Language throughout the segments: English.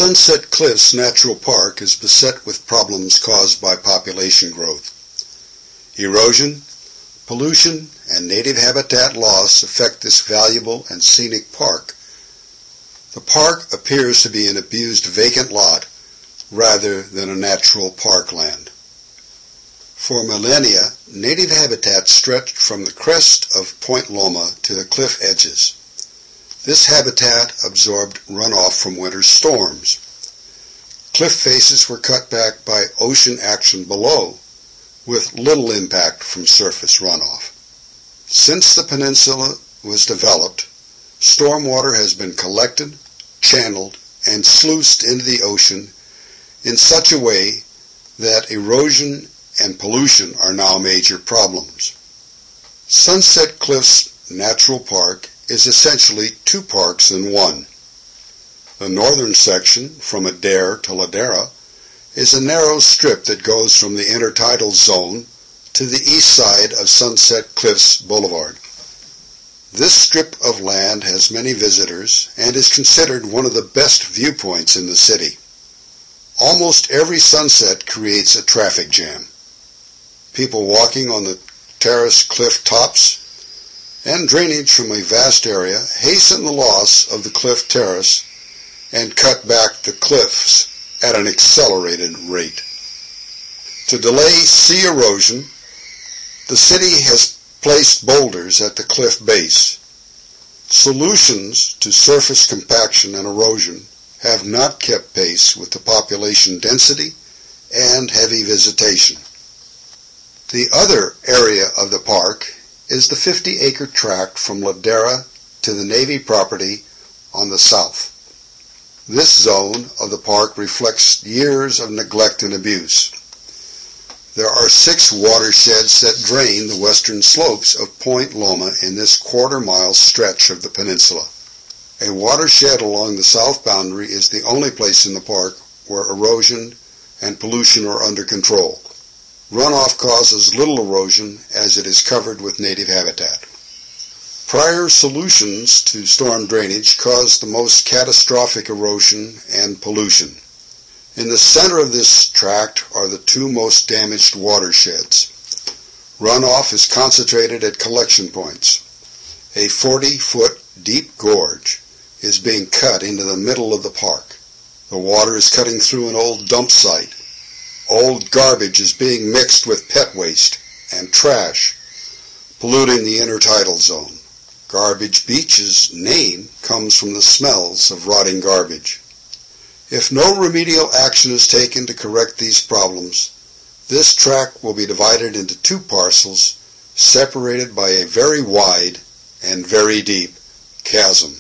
Sunset Cliffs Natural Park is beset with problems caused by population growth. Erosion, pollution, and native habitat loss affect this valuable and scenic park. The park appears to be an abused vacant lot rather than a natural parkland. For millennia, native habitat stretched from the crest of Point Loma to the cliff edges. This habitat absorbed runoff from winter storms. Cliff faces were cut back by ocean action below, with little impact from surface runoff. Since the peninsula was developed, stormwater has been collected, channeled, and sluiced into the ocean in such a way that erosion and pollution are now major problems. Sunset Cliffs Natural Park is essentially two parks in one. The northern section, from Adair to Ladera, is a narrow strip that goes from the intertidal zone to the east side of Sunset Cliffs Boulevard. This strip of land has many visitors and is considered one of the best viewpoints in the city. Almost every sunset creates a traffic jam. People walking on the terrace cliff tops and drainage from a vast area hasten the loss of the cliff terrace and cut back the cliffs at an accelerated rate. To delay sea erosion, the city has placed boulders at the cliff base. Solutions to surface compaction and erosion have not kept pace with the population density and heavy visitation. The other area of the park is the 50-acre tract from Ladera to the Navy property on the south. This zone of the park reflects years of neglect and abuse. There are 6 watersheds that drain the western slopes of Point Loma in this quarter-mile stretch of the peninsula. A watershed along the south boundary is the only place in the park where erosion and pollution are under control. Runoff causes little erosion as it is covered with native habitat. Prior solutions to storm drainage caused the most catastrophic erosion and pollution. In the center of this tract are the 2 most damaged watersheds. Runoff is concentrated at collection points. A 40-foot deep gorge is being cut into the middle of the park. The water is cutting through an old dump site. Old garbage is being mixed with pet waste and trash, polluting the intertidal zone. Garbage Beach's name comes from the smells of rotting garbage. If no remedial action is taken to correct these problems, this tract will be divided into 2 parcels separated by a very wide and very deep chasm.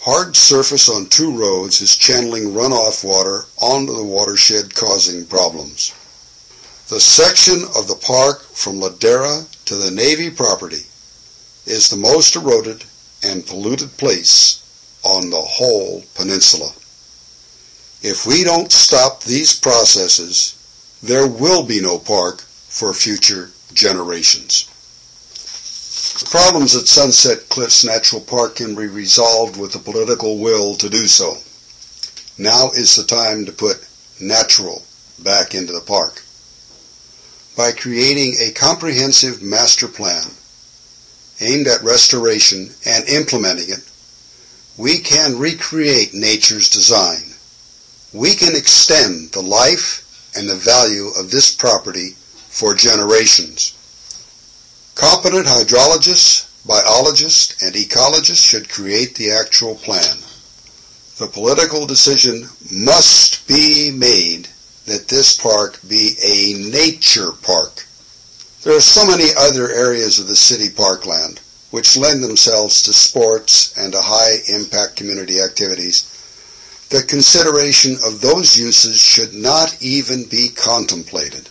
Hard surface on 2 roads is channeling runoff water onto the watershed, causing problems. The section of the park from Ladera to the Navy property is the most eroded and polluted place on the whole peninsula. If we don't stop these processes, there will be no park for future generations. The problems at Sunset Cliffs Natural Park can be resolved with the political will to do so. Now is the time to put natural back into the park. By creating a comprehensive master plan aimed at restoration and implementing it, we can recreate nature's design. We can extend the life and the value of this property for generations. Competent hydrologists, biologists, and ecologists should create the actual plan. The political decision must be made that this park be a nature park. There are so many other areas of the city parkland which lend themselves to sports and to high-impact community activities that consideration of those uses should not even be contemplated.